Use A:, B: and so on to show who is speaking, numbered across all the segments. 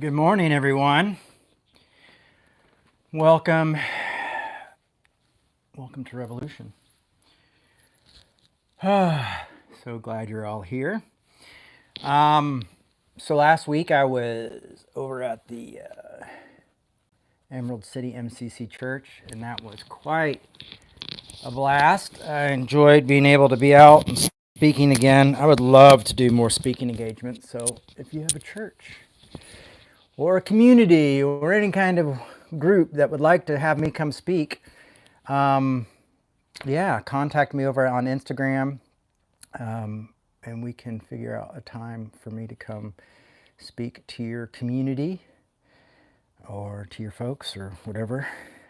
A: Good morning, everyone. Welcome to Revolution. So glad you're all here. So last week I was over at the Emerald City MCC Church, and that was quite a blast. I enjoyed being able to be out and speaking again. I would love to do more speaking engagements. So if you have a church or a community or any kind of group that would like to have me come speak, yeah, contact me over on Instagram, and we can figure out a time for me to come speak to your community or to your folks or whatever,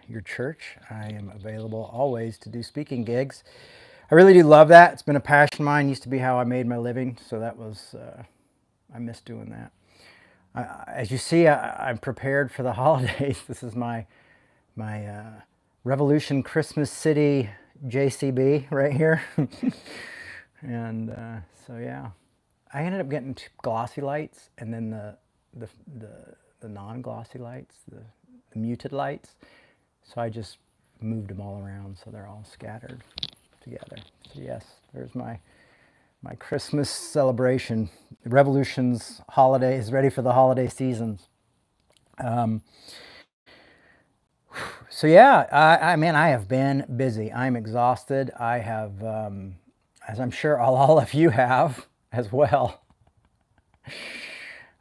A: your church. I am available always to do speaking gigs. I really do love that. It's been a passion of mine. Used to be how I made my living, so that was, I miss doing that. As you see, I'm prepared for the holidays. This is my Revolution Christmas City JCB right here. And so yeah, I ended up getting two glossy lights, and then the non-glossy lights, the muted lights. So I just moved them all around so they're all scattered together. So yes, there's my Christmas celebration. Revolution's holidays, ready for the holiday seasons. So yeah, I have been busy. I'm exhausted. I have, as I'm sure all of you have as well,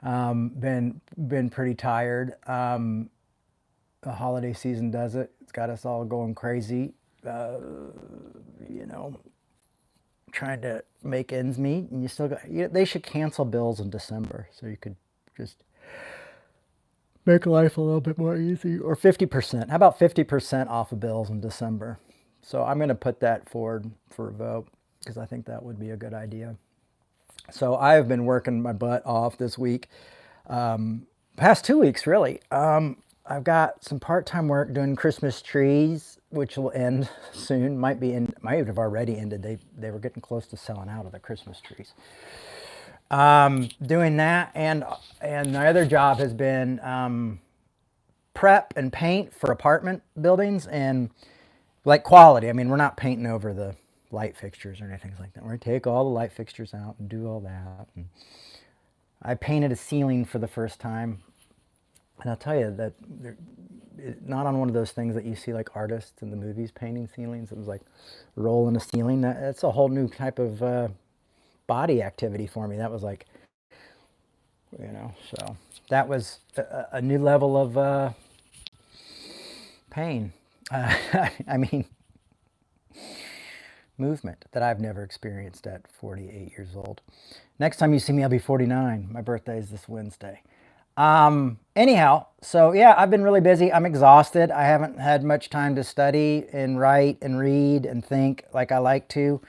A: been pretty tired. The holiday season does it. It's got us all going crazy. You know, trying to make ends meet, and you still got. They should cancel bills in December so you could just make life a little bit more easy. Or 50%. How about 50% off of bills in December? So I'm going to put that forward for a vote because I think that would be a good idea. So I've been working my butt off this week, past 2 weeks really. I've got some part-time work doing Christmas trees, which will end soon. Might have already ended. They were getting close to selling out of the Christmas trees. Doing that, and my other job has been prep and paint for apartment buildings, and like quality. I mean, we're not painting over the light fixtures or anything like that. We're gonna take all the light fixtures out and do all that. And I painted a ceiling for the first time, and I'll tell you that not on one of those things that you see like artists in the movies painting ceilings. It was like rolling a ceiling. That's a whole new type of body activity for me. That was like, so that was a new level of pain. I mean, movement that I've never experienced at 48 years old. Next time you see me, I'll be 49. My birthday is this Wednesday. Anyhow, so yeah, I've been really busy. I'm exhausted. I haven't had much time to study and write and read and think like I like to.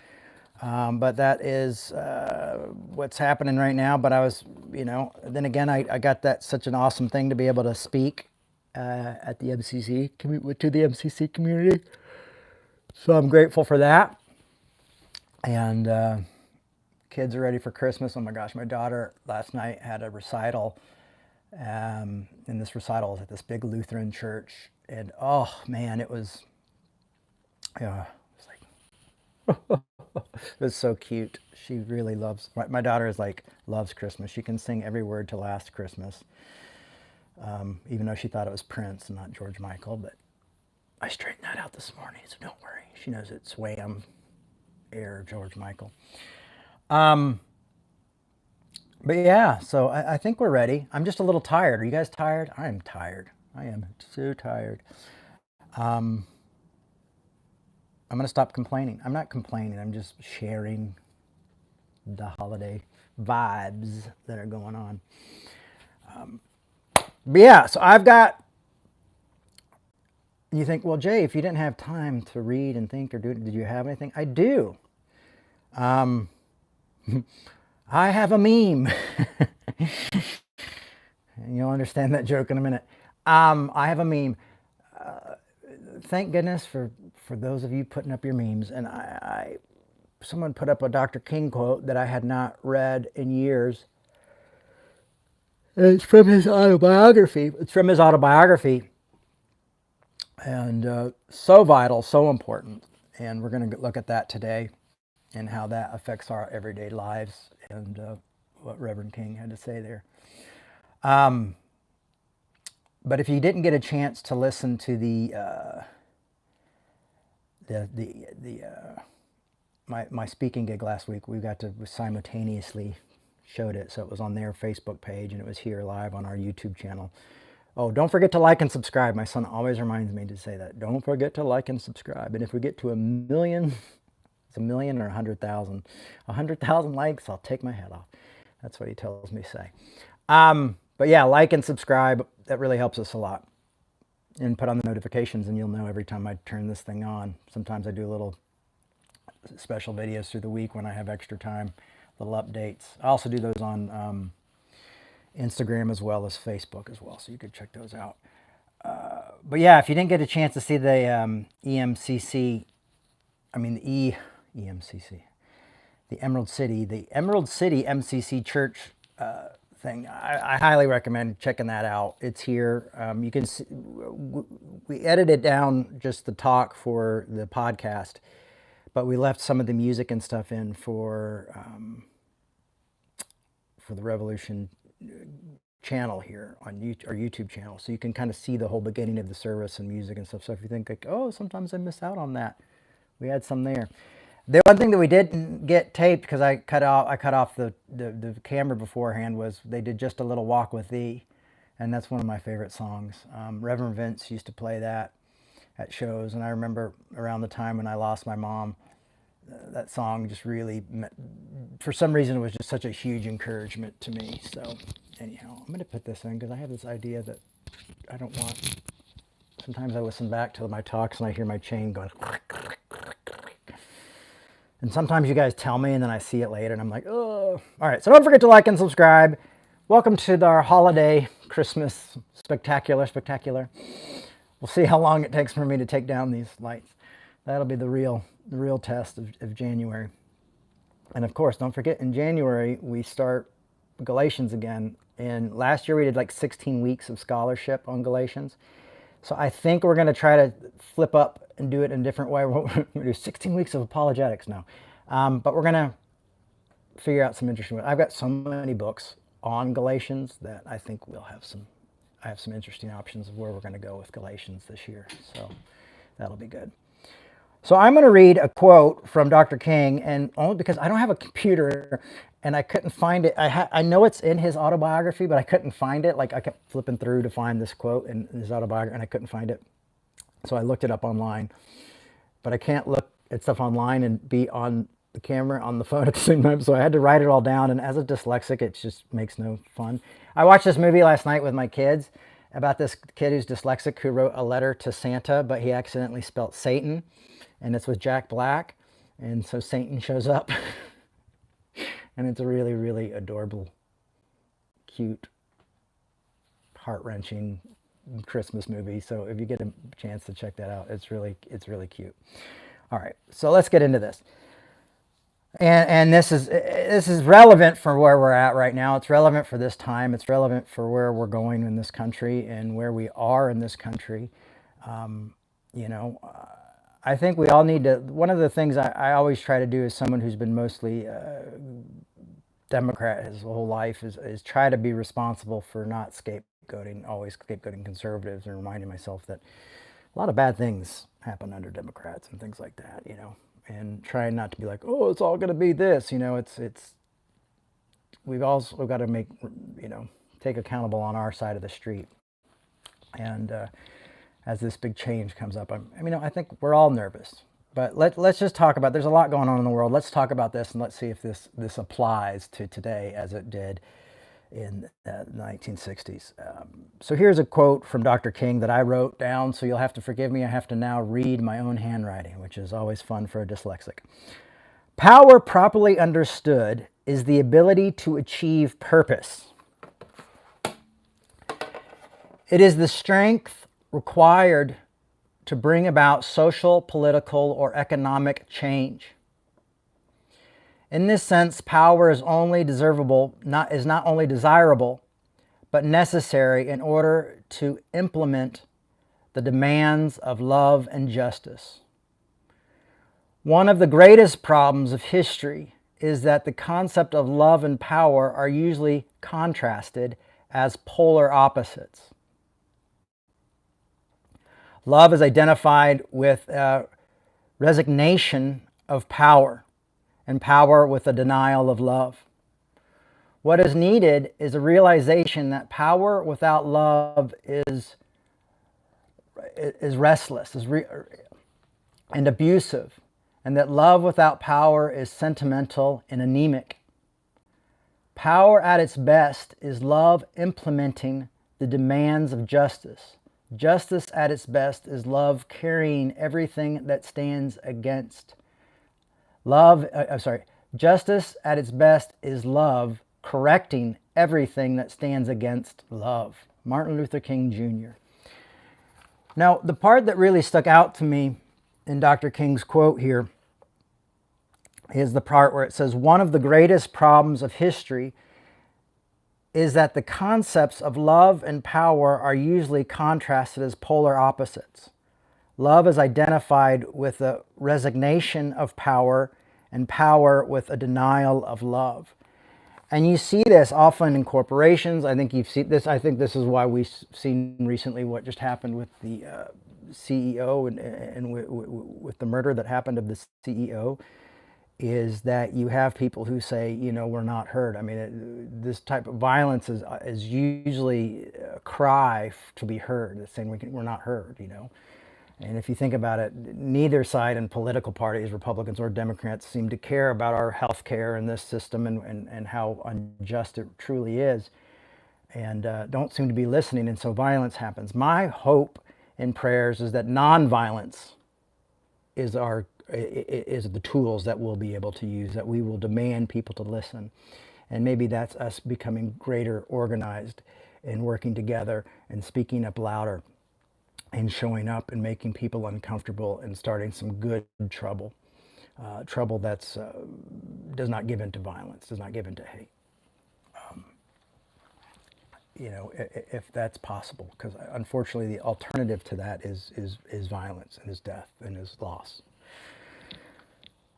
A: But that is what's happening right now. But I was, then again, I got that such an awesome thing to be able to speak at the MCC, to the MCC community. So I'm grateful for that. And kids are ready for Christmas. Oh my gosh, my daughter last night had a recital. And this recital was at this big Lutheran church. And oh man, it was it was so cute. She really loves, my daughter is like, loves Christmas. She can sing every word to Last Christmas, even though she thought it was Prince and not George Michael. But I straightened that out this morning, so don't worry. She knows it's Wham, Air, George Michael. But yeah, so I think we're ready. I'm just a little tired. Are you guys tired? I am tired. I am so tired. I'm going to stop complaining. I'm not complaining. I'm just sharing the holiday vibes that are going on. But yeah, so I've got, you think, well, Jay, if you didn't have time to read and think or do, did you have anything? I do. I have a meme. You'll understand that joke in a minute. I have a meme. Thank goodness for those of you putting up your memes. And someone put up a Dr. King quote that I had not read in years. It's from his autobiography. It's from his autobiography. And so vital, so important. And we're going to look at that today and how that affects our everyday lives and what Reverend King had to say there. But if you didn't get a chance to listen to my speaking gig last week, we got to simultaneously showed it, so it was on their Facebook page and it was here live on our YouTube channel. Oh, don't forget to like and subscribe. My son always reminds me to say that. Don't forget to like and subscribe. And if we get to 1 million, it's 1 million or 100,000. 100,000 likes, I'll take my head off. That's what he tells me to say. But yeah, like and subscribe. That really helps us a lot. And put on the notifications and you'll know every time I turn this thing on. Sometimes I do little special videos through the week when I have extra time, little updates. I also do those on Instagram as well as Facebook as well, so you could check those out. But yeah, if you didn't get a chance to see the EMCC, I mean the EMCC, the Emerald City MCC Church thing, I highly recommend checking that out. It's here. You can see, we edited down just the talk for the podcast, but we left some of the music and stuff in for the Revolution channel here on our YouTube channel, so you can kind of see the whole beginning of the service and music and stuff. So if you think like, oh, sometimes I miss out on that, we had some there. The one thing that we didn't get taped because I cut off the camera beforehand was they did Just a Little Walk with Thee, and that's one of my favorite songs. Reverend Vince used to play that at shows, and I remember around the time when I lost my mom, that song just really, for some reason, it was just such a huge encouragement to me. So anyhow, I'm going to put this in because I have this idea that I don't want. Sometimes I listen back to my talks and I hear my chain going. And sometimes you guys tell me and then I see it later and I'm like, oh. All right, so don't forget to like and subscribe. Welcome to our holiday Christmas spectacular. We'll see how long it takes for me to take down these lights. That'll be the real test of January. And of course, don't forget, in January, we start Galatians again. And last year we did like 16 weeks of scholarship on Galatians. So I think we're going to try to flip up and do it in a different way. We're going to do 16 weeks of apologetics now. But we're going to figure out some interesting ways. I've got so many books on Galatians that I think I have some interesting options of where we're going to go with Galatians this year. So that'll be good. So I'm going to read a quote from Dr. King, and only because I don't have a computer and I couldn't find it. I know it's in his autobiography, but I couldn't find it. Like I kept flipping through to find this quote in his autobiography and I couldn't find it. So I looked it up online, but I can't look at stuff online and be on the camera on the phone at the same time. So I had to write it all down. And as a dyslexic, it just makes no fun. I watched this movie last night with my kids about this kid who's dyslexic who wrote a letter to Santa, but he accidentally spelled Satan. And it's with Jack Black, and so Satan shows up. And it's a really, really adorable, cute, heart-wrenching Christmas movie. So if you get a chance to check that out, it's really cute. All right, so let's get into this. And this is relevant for where we're at right now. It's relevant for this time. It's relevant for where we're going in this country and where we are in this country. I think we all need to, one of the things I always try to do as someone who's been mostly Democrat his whole life is try to be responsible for not always scapegoating conservatives, and reminding myself that a lot of bad things happen under Democrats and things like that, and trying not to be like, oh, it's all going to be this, we've also got to take accountable on our side of the street. And, as this big change comes up, I think we're all nervous, but let's just talk about, there's a lot going on in the world. Let's talk about this and let's see if this applies to today as it did in the 1960s. So here's a quote from Dr. King that I wrote down, so you'll have to forgive me. I have to now read my own handwriting, which is always fun for a dyslexic. Power properly understood is the ability to achieve purpose. It is the strength required to bring about social, political, or economic change. In this sense, power is not only desirable, but necessary in order to implement the demands of love and justice. One of the greatest problems of history is that the concept of love and power are usually contrasted as polar opposites. Love is identified with resignation of power, and power with a denial of love. What is needed is a realization that power without love is restless and abusive, and that love without power is sentimental and anemic. Power at its best is love implementing the demands of justice. Justice at its best is love carrying everything that stands against. Justice at its best is love correcting everything that stands against love. Martin Luther King Jr. Now, the part that really stuck out to me in Dr. King's quote here is the part where it says, one of the greatest problems of history is that the concepts of love and power are usually contrasted as polar opposites. Love is identified with a resignation of power, and power with a denial of love. And you see this often in corporations. I think you've seen this. I think this is why we've seen recently what just happened with the CEO and with the murder that happened of the CEO, is that you have people who say, you know, we're not heard. I mean, this type of violence is usually a cry to be heard. It's saying we're not heard, you know. And if you think about it, neither side in political parties, Republicans or Democrats, seem to care about our health care and this system and how unjust it truly is, and don't seem to be listening, and so violence happens. My hope in prayers is that nonviolence is the tools that we'll be able to use, that we will demand people to listen. And maybe that's us becoming greater organized and working together and speaking up louder and showing up and making people uncomfortable and starting some good trouble. Trouble that's does not give in to violence, does not give in to hate. You know, if that's possible, because unfortunately the alternative to that is violence and is death and is loss.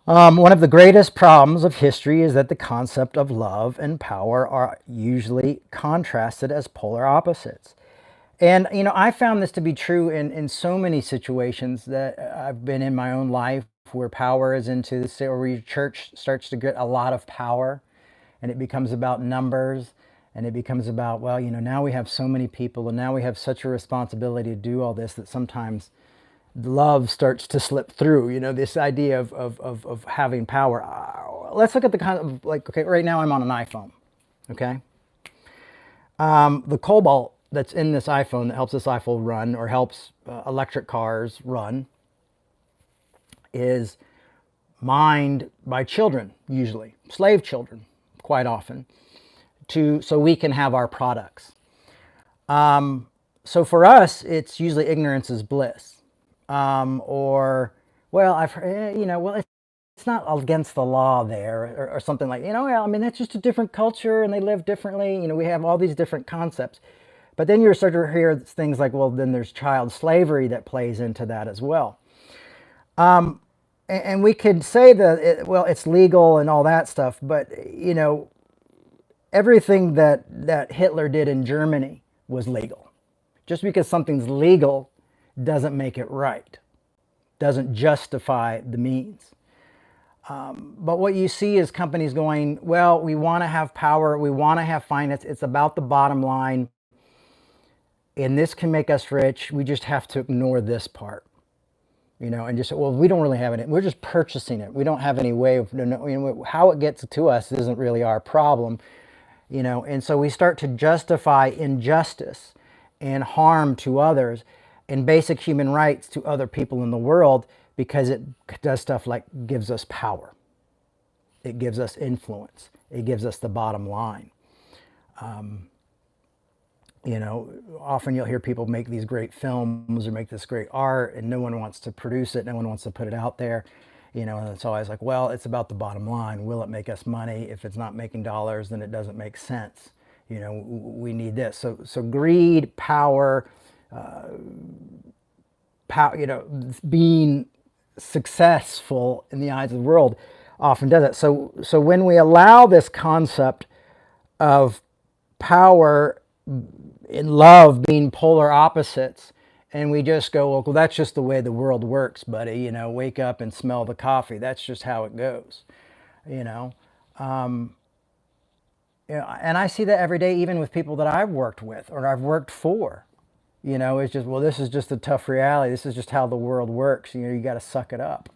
A: One of the greatest problems of history is that the concept of love and power are usually contrasted as polar opposites. And, you know, I found this to be true in so many situations that I've been in my own life where power is into this, or where your church starts to get a lot of power and it becomes about numbers and it becomes about, well, you know, now we have so many people and now we have such a responsibility to do all this that sometimes love starts to slip through, you know, this idea of having power. Let's look at the kind of, like, okay, right now I'm on an iPhone, okay? The cobalt that's in this iPhone that helps this iPhone run, or helps electric cars run, is mined by children, usually slave children, quite often, so we can have our products. So for us, it's usually ignorance is bliss. Or, well, I've heard, you know, well, it's not against the law there, or something like, you know, well, I mean, that's just a different culture and they live differently. You know, we have all these different concepts. But then you start to hear things like, well, then there's child slavery that plays into that as well. And we could say that, well, it's legal and all that stuff, but, you know, everything that Hitler did in Germany was legal. Just because something's legal doesn't make it right, doesn't justify the means. But what you see is companies going, well, we want to have power, we want to have finance, it's about the bottom line, and this can make us rich, we just have to ignore this part. You know, and just, well, we don't really have it, we're just purchasing it, we don't have any way of, you know, how it gets to us isn't really our problem. You know, and so we start to justify injustice and harm to others and basic human rights to other people in the world because it does stuff like gives us power. It gives us influence. It gives us the bottom line. You know, often you'll hear people make these great films or make this great art and no one wants to produce it, no one wants to put it out there. You know, and it's always like, well, it's about the bottom line. Will it make us money? If it's not making dollars, then it doesn't make sense. We need this. So greed, power, being successful in the eyes of the world often does that. So when we allow this concept of power and love being polar opposites, and we just go, well, that's just the way the world works, buddy. Wake up and smell the coffee. That's just how it goes. You know, and I see that every day, even with people that I've worked with or I've worked for. It's just, well, this is just a tough reality. This is just how the world works. You got to suck it up.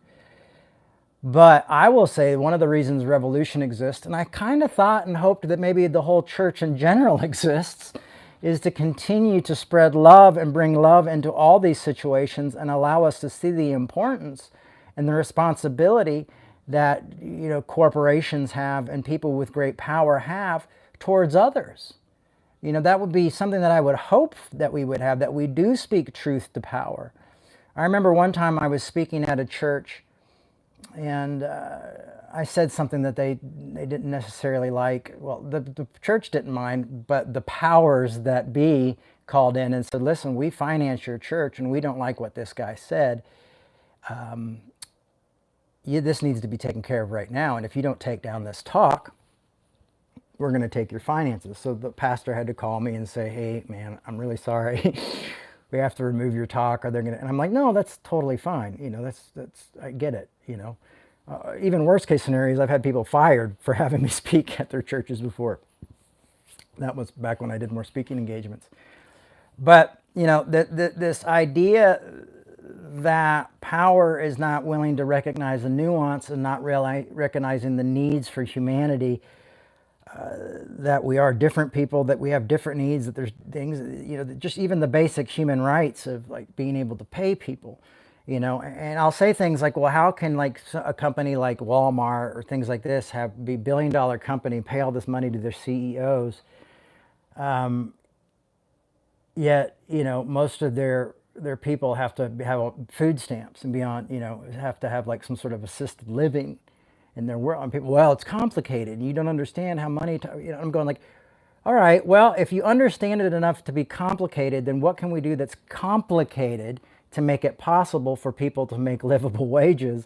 A: But I will say one of the reasons revolution exists, and I kind of thought and hoped that maybe the whole church in general exists, is to continue to spread love and bring love into all these situations and allow us to see the importance and the responsibility that corporations have and people with great power have towards others. That would be something that I would hope that we would have, that we do speak truth to power. I remember one time I was speaking at a church, and I said something that they didn't necessarily like. Well, the church didn't mind, but the powers that be called in and said, listen, we finance your church and we don't like what this guy said. This needs to be taken care of right now. And if you don't take down this talk, we're going to take your finances. So the pastor had to call me and say, hey, man, I'm really sorry. We have to remove your talk. Or they're going to, and I'm like, no, that's totally fine. That's I get it. Even worst case scenarios, I've had people fired for having me speak at their churches before. That was back when I did more speaking engagements. But, this idea that power is not willing to recognize the nuance and not recognizing the needs for humanity, that we are different people, that we have different needs, that there's things, just even the basic human rights of like being able to pay people, and I'll say things like, well, how can like a company like Walmart or things like this be $1 billion company, pay all this money to their CEOs, yet, most of their people have to have food stamps and beyond, have to have like some sort of assisted living in their world. And people, well, it's complicated. You don't understand how money, I'm going like, all right, well, if you understand it enough to be complicated, then what can we do that's complicated to make it possible for people to make livable wages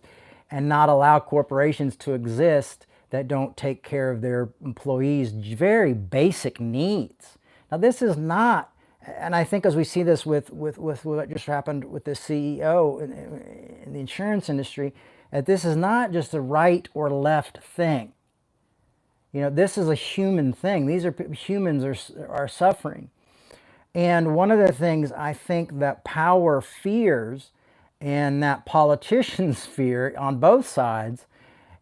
A: and not allow corporations to exist that don't take care of their employees' very basic needs? Now, this is not, and I think as we see this with what just happened with the CEO in the insurance industry, that this is not just a right or left thing. This is a human thing. These are humans are suffering. And one of the things I think that power fears and that politicians fear on both sides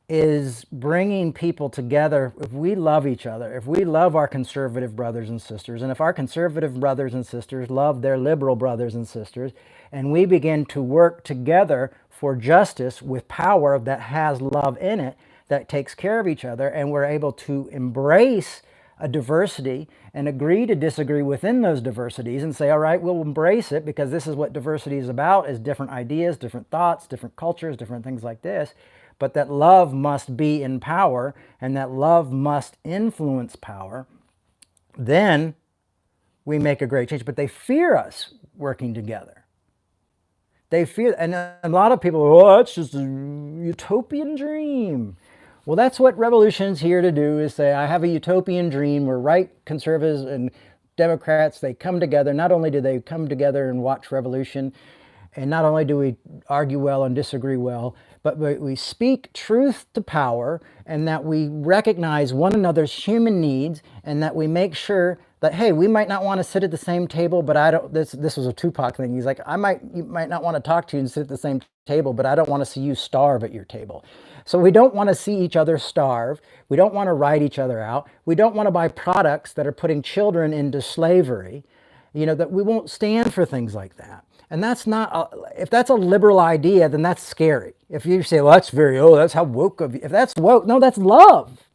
A: is bringing people together. If we love each other, if we love our conservative brothers and sisters, and if our conservative brothers and sisters love their liberal brothers and sisters, and we begin to work together for justice with power that has love in it, that takes care of each other, and we're able to embrace a diversity and agree to disagree within those diversities and say, all right, we'll embrace it because this is what diversity is about, is different ideas, different thoughts, different cultures, different things like this. But that love must be in power and that love must influence power, then we make a great change. But they fear us working together. They fear, and a lot of people, oh, that's just a utopian dream. Well, that's what revolution's here to do, is say, I have a utopian dream where right conservatives and Democrats, they come together. Not only do they come together and watch revolution, and not only do we argue well and disagree well, but we speak truth to power, and that we recognize one another's human needs, and that we make sure that, hey, we might not want to sit at the same table, but I don't, this was a Tupac thing. He's like, you might not want to talk to you and sit at the same table, but I don't want to see you starve at your table. So we don't want to see each other starve. We don't want to write each other out. We don't want to buy products that are putting children into slavery. That we won't stand for things like that. And that's not, if that's a liberal idea, then that's scary. If you say, well, that's how woke of you. If that's woke, no, that's love.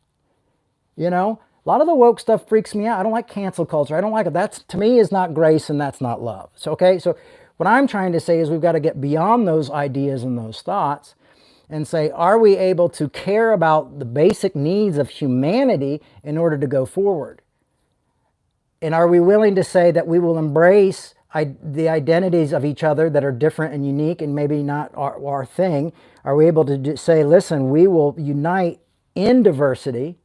A: A lot of the woke stuff freaks me out. I don't like cancel culture. I don't like it. That's, to me, is not grace, and that's not love. So, okay, so what I'm trying to say is we've got to get beyond those ideas and those thoughts and say, are we able to care about the basic needs of humanity in order to go forward? And are we willing to say that we will embrace the identities of each other that are different and unique and maybe not our thing? Are we able to say, listen, we will unite in diversity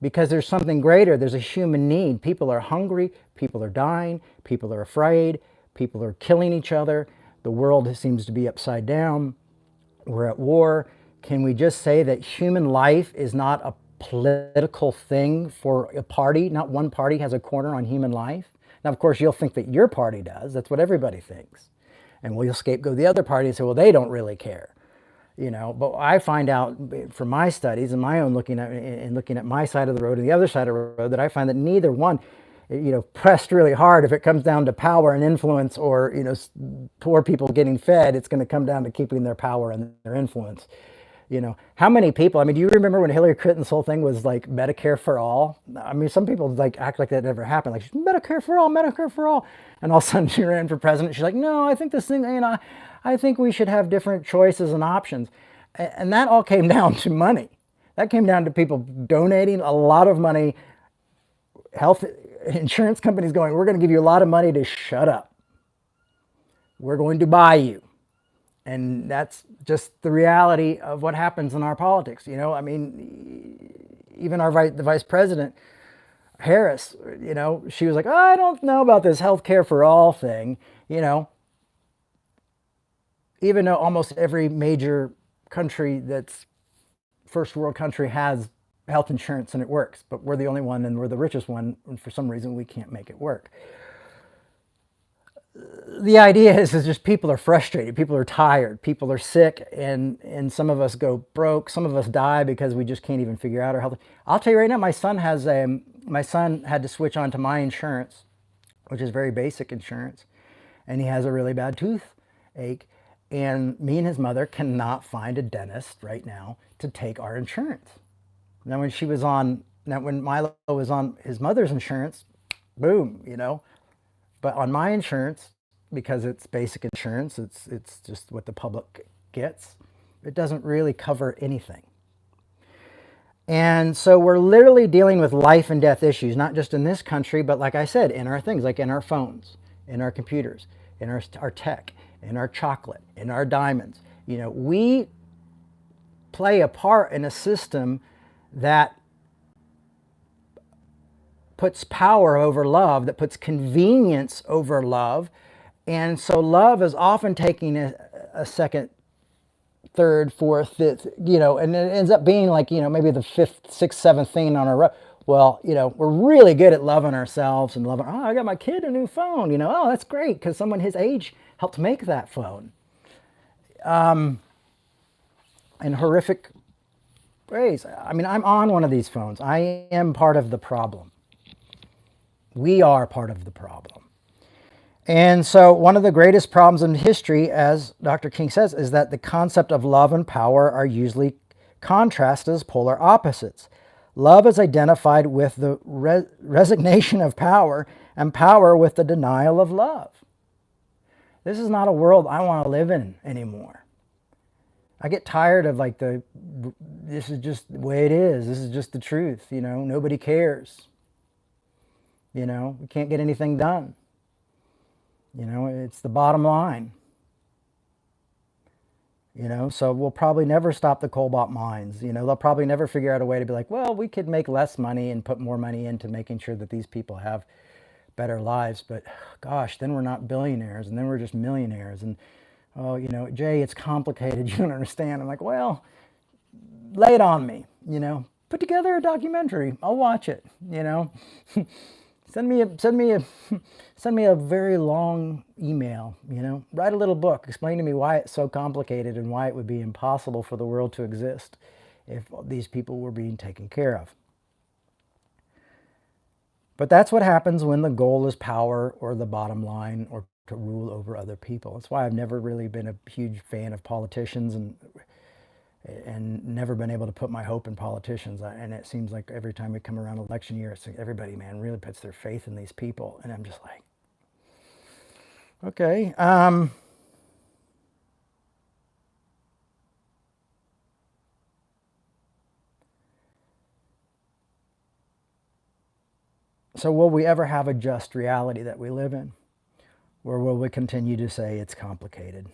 A: because there's something greater. There's a human need. People are hungry. People are dying. People are afraid. People are killing each other. The world seems to be upside down. We're at war. Can we just say that human life is not a political thing for a party? Not one party has a corner on human life. Now, of course, you'll think that your party does. That's what everybody thinks. And we'll scapegoat the other party and say, well, they don't really care. You know, but I find out from my studies and my own looking at my side of the road and the other side of the road that I find that neither one, you know, pressed really hard. If it comes down to power and influence, or, you know, poor people getting fed, it's going to come down to keeping their power and their influence. You know, how many people, I mean, do you remember when Hillary Clinton's whole thing was like Medicare for all? I mean, some people like act like that never happened. Like, Medicare for all, Medicare for all. And all of a sudden she ran for president. She's like, no, I think this thing, you know, I think we should have different choices and options. And that all came down to money. That came down to people donating a lot of money, health insurance companies going, we're going to give you a lot of money to shut up. We're going to buy you. And that's just the reality of what happens in our politics. You know, I mean, even the vice president, Harris, you know, she was like, oh, I don't know about this health care for all thing, you know, even though almost every major country that's first world country has health insurance and it works, but we're the only one and we're the richest one, and for some reason we can't make it work. The idea is just people are frustrated, people are tired, people are sick, and some of us go broke, some of us die because we just can't even figure out our health. I'll tell you right now, my son had to switch on to my insurance, which is very basic insurance, and he has a really bad toothache, and me and his mother cannot find a dentist right now to take our insurance. Now when Milo was on his mother's insurance, boom, you know. But on my insurance, because it's basic insurance, it's just what the public gets, it doesn't really cover anything. And so we're literally dealing with life and death issues, not just in this country, but like I said, in our things, like in our phones, in our computers, in our tech, in our chocolate, in our diamonds. You know, we play a part in a system that puts power over love, that puts convenience over love. And so love is often taking a second, third, fourth, fifth, you know, and it ends up being like, you know, maybe the fifth, sixth, seventh thing on our road. Well, you know, we're really good at loving ourselves and loving, oh, I got my kid a new phone, you know, oh, that's great because someone his age helped make that phone. In horrific ways. I mean, I'm on one of these phones. I am part of the problem. We are part of the problem. And so one of the greatest problems in history, as Dr. King says, is that the concept of love and power are usually contrasted as polar opposites. Love is identified with the resignation of power, and power with the denial of love. This is not a world I want to live in anymore. I get tired of like this is just the way it is. This is just the truth, you know, nobody cares. You know, we can't get anything done. You know, it's the bottom line. You know, so we'll probably never stop the cobalt mines. You know, they'll probably never figure out a way to be like, well, we could make less money and put more money into making sure that these people have better lives. But gosh, then we're not billionaires, and then we're just millionaires. And oh, you know, Jay, it's complicated. You don't understand. I'm like, well, lay it on me. You know, put together a documentary. I'll watch it. You know. Send me a very long email, you know, write a little book, explain to me why it's so complicated and why it would be impossible for the world to exist if these people were being taken care of. But that's what happens when the goal is power or the bottom line or to rule over other people. That's why I've never really been a huge fan of politicians and never been able to put my hope in politicians. And it seems like every time we come around election year, it's like everybody, man, really puts their faith in these people. And I'm just like, okay. So will we ever have a just reality that we live in? Or will we continue to say it's complicated?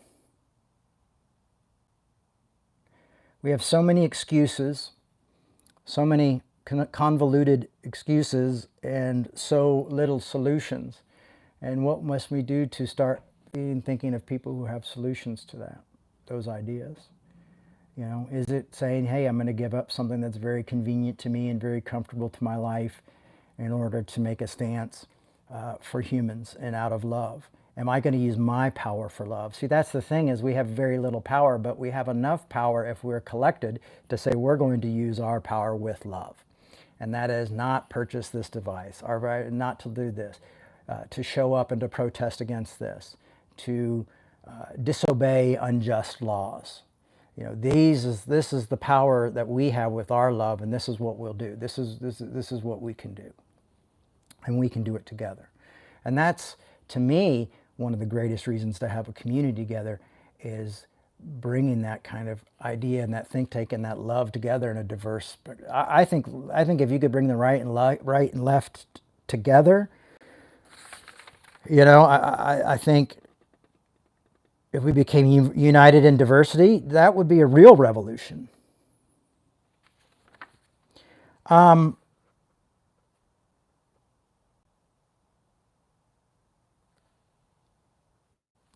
A: We have so many excuses, so many convoluted excuses, and so little solutions. And what must we do to start thinking of people who have solutions to those ideas? Is it saying, hey, I'm going to give up something that's very convenient to me and very comfortable to my life in order to make a stance for humans and out of love? Am I going to use my power for love? See, that's the thing, is we have very little power, but we have enough power if we're collected to say we're going to use our power with love. And that is not purchase this device, or not to do this, to show up and to protest against this, to disobey unjust laws. This is the power that we have with our love, and this is what we'll do. This is what we can do, and we can do it together. And that's, to me, one of the greatest reasons to have a community together, is bringing that kind of idea and that think tank and that love together in a diverse. I think if you could bring the right and left together, I think if we became united in diversity, that would be a real revolution.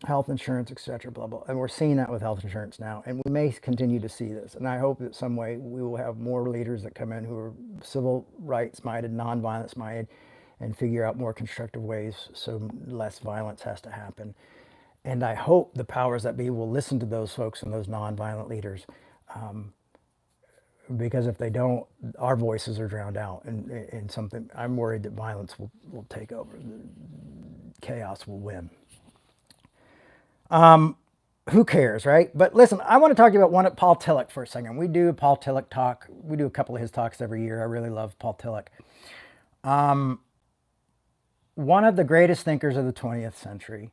A: Health insurance, etc., blah, blah. And we're seeing that with health insurance now. And we may continue to see this. And I hope that some way we will have more leaders that come in who are civil rights minded, nonviolence minded, and figure out more constructive ways so less violence has to happen. And I hope the powers that be will listen to those folks and those nonviolent leaders, because if they don't, our voices are drowned out. And something, I'm worried that violence will take over. Chaos will win. Who cares, right? But listen, I want to talk to you about Paul Tillich for a second. We do a Paul Tillich talk. We do a couple of his talks every year. I really love Paul Tillich. One of the greatest thinkers of the 20th century.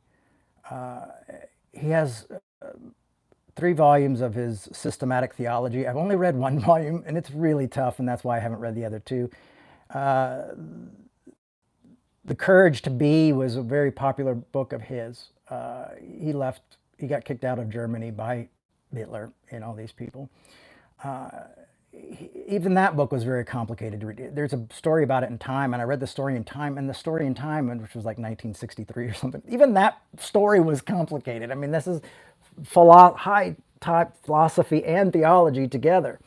A: He has 3 volumes of his systematic theology. I've only read 1 volume, and it's really tough, and that's why I haven't read the other 2. The Courage to Be was a very popular book of his. He got kicked out of Germany by Hitler and all these people. Even that book was very complicated to read. There's a story about it in Time, and I read the story in Time, and the story in Time, which was like 1963 or something, even that story was complicated. I mean, this is high-type philosophy and theology together.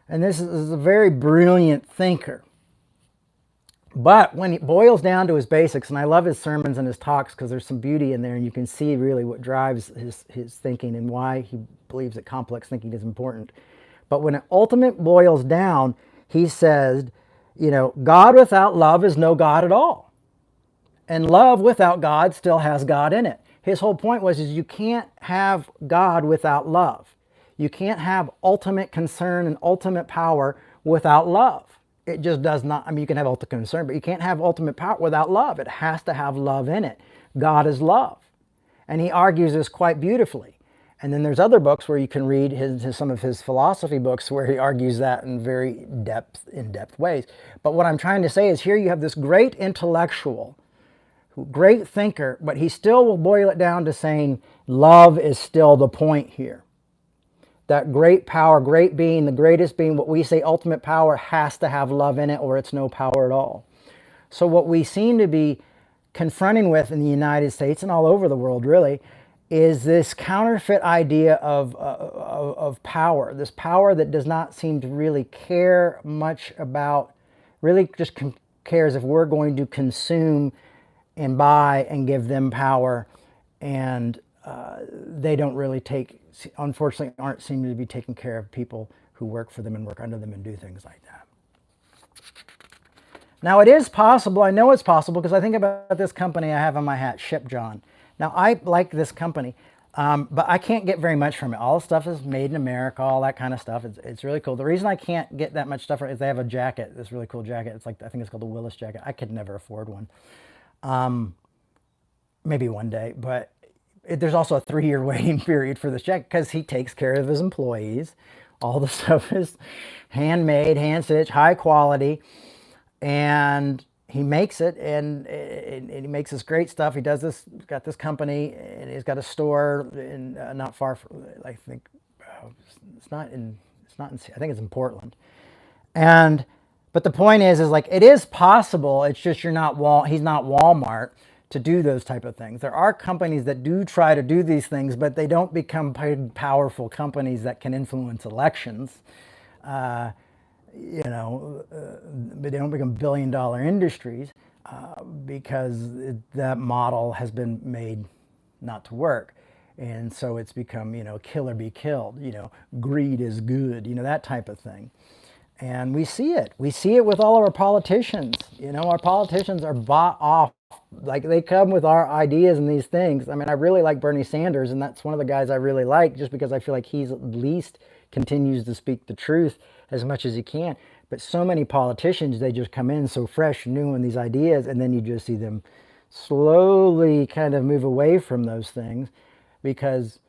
A: And this is a very brilliant thinker. But when it boils down to his basics, and I love his sermons and his talks because there's some beauty in there, and you can see really what drives his thinking and why he believes that complex thinking is important. But when it ultimately boils down, he says, God without love is no God at all. And love without God still has God in it. His whole point was you can't have God without love. You can't have ultimate concern and ultimate power without love. It just does not. I mean, you can have ultimate concern, but you can't have ultimate power without love. It has to have love in it. God is love. And he argues this quite beautifully. And then there's other books where you can read some of his philosophy books where he argues that in very in-depth ways. But what I'm trying to say is here you have this great intellectual, great thinker, but he still will boil it down to saying love is still the point here. That great power, great being, the greatest being, what we say ultimate power, has to have love in it or it's no power at all. So what we seem to be confronting with in the United States and all over the world really is this counterfeit idea of power. This power that does not seem to really care much about, really just cares if we're going to consume and buy and give them power, and they don't really unfortunately aren't seeming to be taking care of people who work for them and work under them and do things like that. Now it is possible, I know it's possible, because I think about this company I have on my hat, ShipJohn. Now I like this company, but I can't get very much from it. All the stuff is made in America, all that kind of stuff. It's really cool. The reason I can't get that much stuff from it is they have a jacket, this really cool jacket. It's like, I think it's called the Willis jacket. I could never afford one. Maybe one day, but there's also a 3-year waiting period for this jacket because he takes care of his employees. All the stuff is handmade, hand stitched, high quality, and he makes it, and he makes this great stuff. He does this, got this company, and he's got a store in not far from, I think, it's not in, I think it's in Portland. And but the point is like it is possible. It's just he's not Walmart to do those type of things. There are companies that do try to do these things, but they don't become big, powerful companies that can influence elections. Uh, but they don't become billion-dollar industries because that model has been made not to work. And so it's become, kill or be killed, greed is good, that type of thing. And we see it. We see it with all of our politicians. Our politicians are bought off. Like they come with our ideas and these things. I mean, I really like Bernie Sanders, and that's one of the guys I really like just because I feel like he's at least continues to speak the truth as much as he can. But so many politicians, they just come in so fresh, new in these ideas, and then you just see them slowly kind of move away from those things because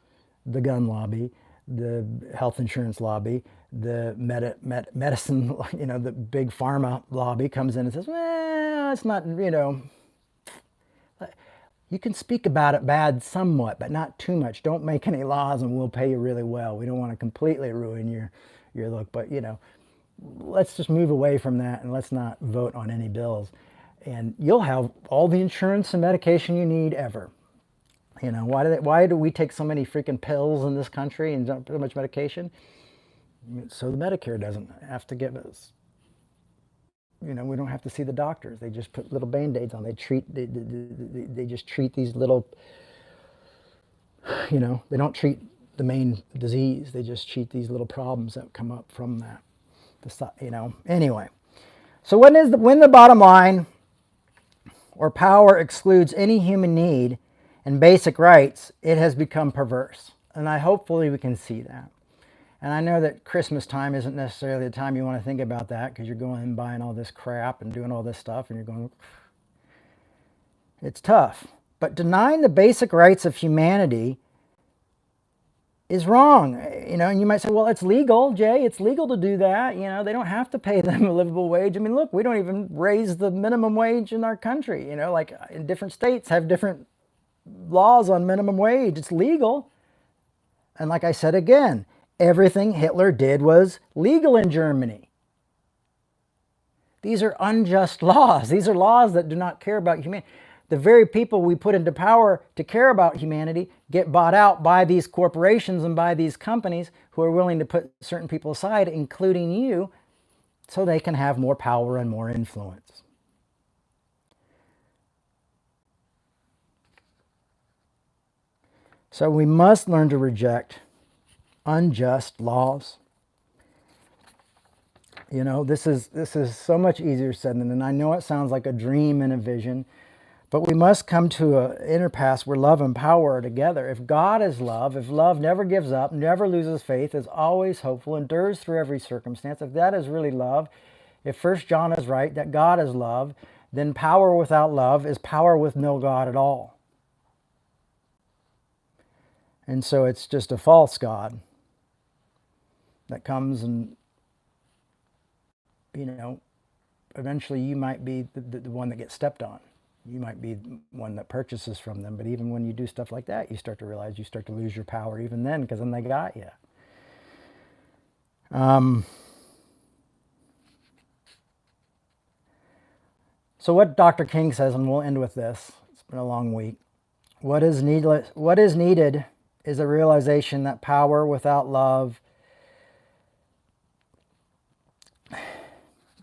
A: the gun lobby, the health insurance lobby, the medicine, the big pharma lobby comes in and says, well, it's not, you can speak about it bad somewhat, but not too much. Don't make any laws and we'll pay you really well. We don't want to completely ruin your look, but let's just move away from that and let's not vote on any bills. And you'll have all the insurance and medication you need ever. Why do we take so many freaking pills in this country and so much medication? So the Medicare doesn't have to give us, we don't have to see the doctors. They just put little Band-Aids on. They just treat these little, they don't treat the main disease. They just treat these little problems that come up from that. Anyway. So when the bottom line or power excludes any human need and basic rights, it has become perverse. And hopefully we can see that. And I know that Christmas time isn't necessarily the time you want to think about that because you're going and buying all this crap and doing all this stuff and you're going, it's tough. But denying the basic rights of humanity is wrong. And you might say, well, it's legal, Jay. It's legal to do that. They don't have to pay them a livable wage. I mean, look, we don't even raise the minimum wage in our country. Like in different states have different laws on minimum wage. It's legal. And like I said again, everything Hitler did was legal in Germany. These are unjust laws. These are laws that do not care about humanity. The very people we put into power to care about humanity get bought out by these corporations and by these companies who are willing to put certain people aside, including you, so they can have more power and more influence. So we must learn to reject unjust laws. This is so much easier said than done. I know it sounds like a dream and a vision, but we must come to an impasse where love and power are together. If God is love, if love never gives up, never loses faith, is always hopeful, endures through every circumstance, if that is really love, if 1 John is right, that God is love, then power without love is power with no God at all. And so it's just a false God that comes and, eventually you might be the one that gets stepped on. You might be one that purchases from them. But even when you do stuff like that, you start to realize you start to lose your power even then because then they got you. So what Dr. King says, and we'll end with this. It's been a long week. What is needed is a realization that power without love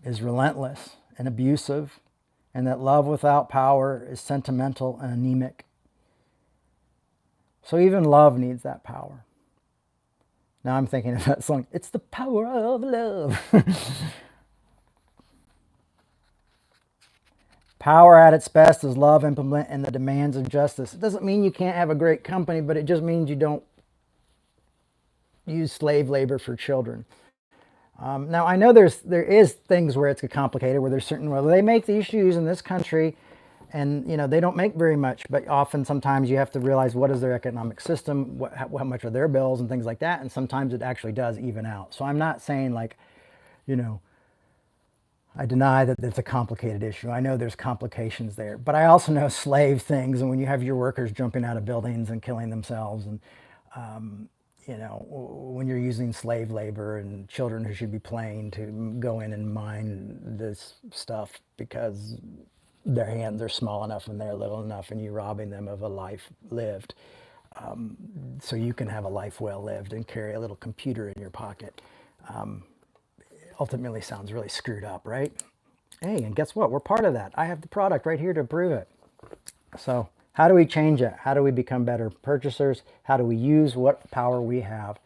A: is relentless and abusive, and that love without power is sentimental and anemic. So even love needs that power. Now I'm thinking of that song, It's the Power of Love. Power at its best is love implement in the demands of justice. It doesn't mean you can't have a great company, but it just means you don't use slave labor for children. Now I know there is things where it's complicated, where there's certain, well, they make these shoes in this country and they don't make very much, but often sometimes you have to realize what is their economic system, how much are their bills and things like that, and sometimes it actually does even out. So I'm not saying like, I deny that it's a complicated issue. I know there's complications there, but I also know slave things. And when you have your workers jumping out of buildings and killing themselves, and when you're using slave labor and children who should be playing to go in and mine this stuff because their hands are small enough and they're little enough, and you're robbing them of a life lived, so you can have a life well lived and carry a little computer in your pocket. Ultimately sounds really screwed up, right? Hey, and guess what? We're part of that. I have the product right here to prove it. So how do we change it? How do we become better purchasers? How do we use what power we have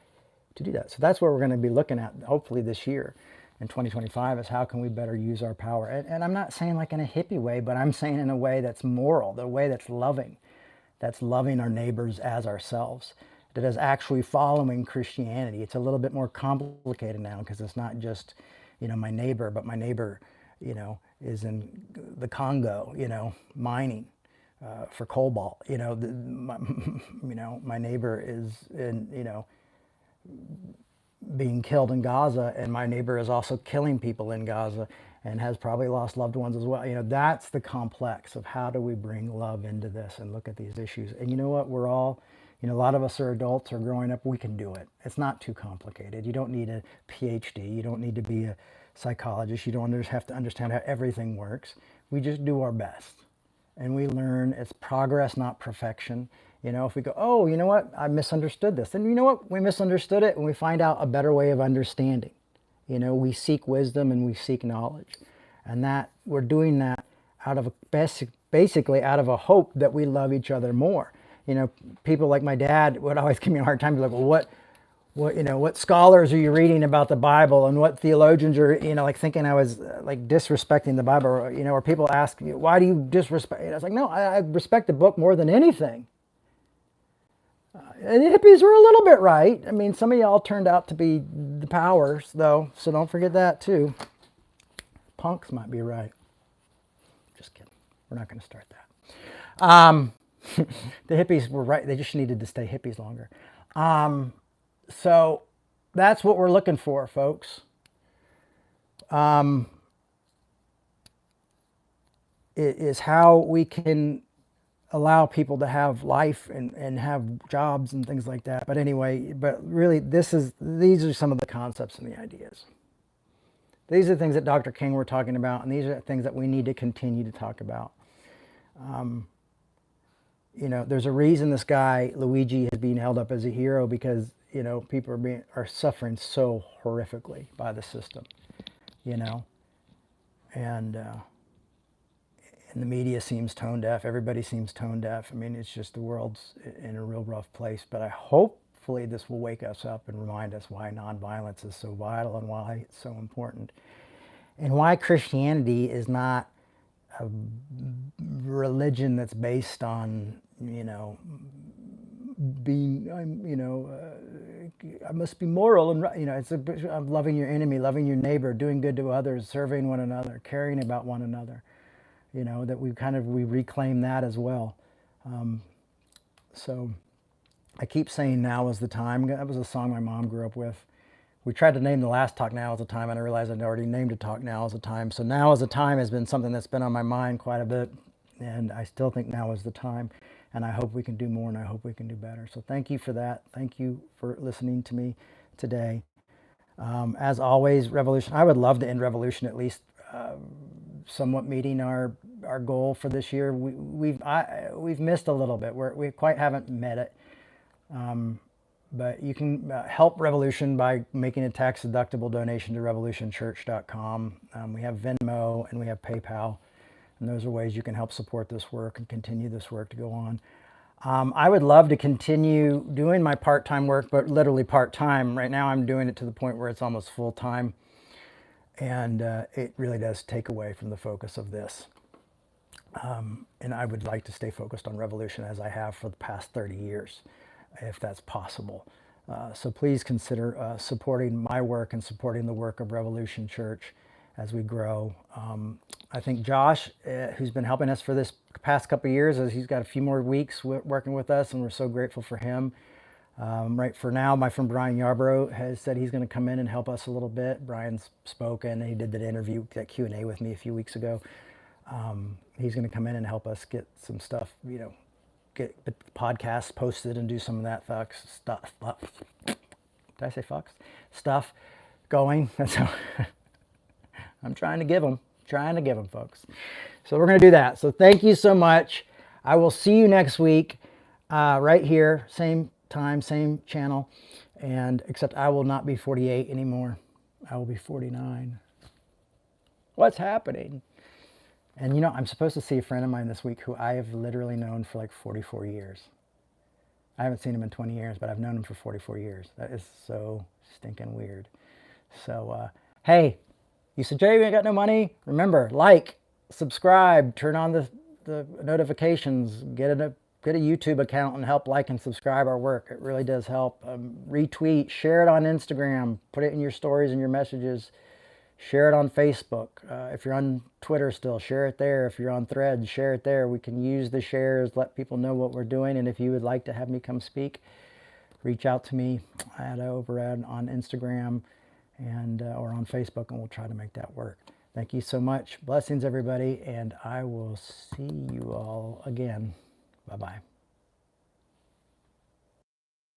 A: to do that? So that's what we're going to be looking at hopefully this year in 2025, is how can we better use our power? And I'm not saying like in a hippie way, but I'm saying in a way that's moral, the way that's loving our neighbors as ourselves, that is actually following Christianity. It's a little bit more complicated now because it's not just, my neighbor, but my neighbor, is in the Congo, mining for cobalt. My neighbor is in, being killed in Gaza, and my neighbor is also killing people in Gaza and has probably lost loved ones as well. That's the complex of how do we bring love into this and look at these issues. And you know what? We're all, a lot of us are adults or growing up. We can do it. It's not too complicated. You don't need a PhD. You don't need to be a psychologist. You don't have to understand how everything works. We just do our best. And we learn it's progress, not perfection. If we go, oh, you know what, I misunderstood this. And you know what, we misunderstood it, and we find out a better way of understanding. We seek wisdom and we seek knowledge. And that we're doing that out of basically out of a hope that we love each other more. People like my dad would always give me a hard time, be like, well, what scholars are you reading about the Bible, and what theologians are, like thinking I was like disrespecting the Bible, or people ask me, why do you disrespect? I was like, no, I respect the book more than anything. And the hippies were a little bit right. I mean, some of y'all turned out to be the powers, though, so don't forget that too. Punks might be right. Just kidding. We're not going to start that. The hippies were right. They just needed to stay hippies longer. So that's what we're looking for, folks. It is how we can allow people to have life and have jobs and things like that. But anyway, really, these are some of the concepts and the ideas. These are the things that Dr. King were talking about, and these are things that we need to continue to talk about. There's a reason this guy, Luigi, is being held up as a hero, because, people are suffering so horrifically by the system, and the media seems tone deaf. Everybody seems tone deaf. I mean, it's just the world's in a real rough place. But hopefully this will wake us up and remind us why nonviolence is so vital and why it's so important. And why Christianity is not a religion that's based on, being, I must be moral and, it's loving your enemy, loving your neighbor, doing good to others, serving one another, caring about one another. That we reclaim that as well. So I keep saying now is the time. That was a song my mom grew up with. We tried to name the last Talk Now is the Time, and I realized I'd already named it Talk Now is the Time. So now is the time has been something that's been on my mind quite a bit, and I still think now is the time. And I hope we can do more, and I hope we can do better. So thank you for that. Thank you for listening to me today. As always, Revolution, I would love to end Revolution at least somewhat meeting our goal for this year. We've missed a little bit. We quite haven't met it. But you can help Revolution by making a tax-deductible donation to revolutionchurch.com. We have Venmo and we have PayPal. And those are ways you can help support this work and continue this work to go on. I would love to continue doing my part-time work, but literally part-time. Right now I'm doing it to the point where it's almost full-time. And it really does take away from the focus of this. And I would like to stay focused on Revolution as I have for the past 30 years, if that's possible. So please consider supporting my work and supporting the work of Revolution Church as we grow. I think Josh, who's been helping us for this past couple of years, as he's got a few more weeks working with us, and we're so grateful for him. Right for now, my friend Brian Yarbrough has said he's going to come in and help us a little bit. Brian's spoken. He did that interview, that Q&A with me a few weeks ago. He's going to come in and help us get some stuff, get the podcast posted and do some of that stuff. Did I say fucks? Stuff going. That's how I'm trying to give them, folks. So we're going to do that. So thank you so much. I will see you next week, right here, same time, same channel, and except I will not be 48 anymore. I will be 49. What's happening? And I'm supposed to see a friend of mine this week who I have literally known for like 44 years. I haven't seen him in 20 years, but I've known him for 44 years. That is so stinking weird. So, hey, you said, Jay, we ain't got no money. Remember, like, subscribe, turn on the notifications, get a YouTube account and help like and subscribe our work. It really does help. Retweet, share it on Instagram, put it in your stories and your messages. Share it on Facebook. If you're on Twitter still, share it there. If you're on Threads, share it there. We can use the shares, let people know what we're doing. And if you would like to have me come speak, reach out to me on Instagram and or on Facebook, and we'll try to make that work. Thank you so much. Blessings, everybody, and I will see you all again. Bye-bye.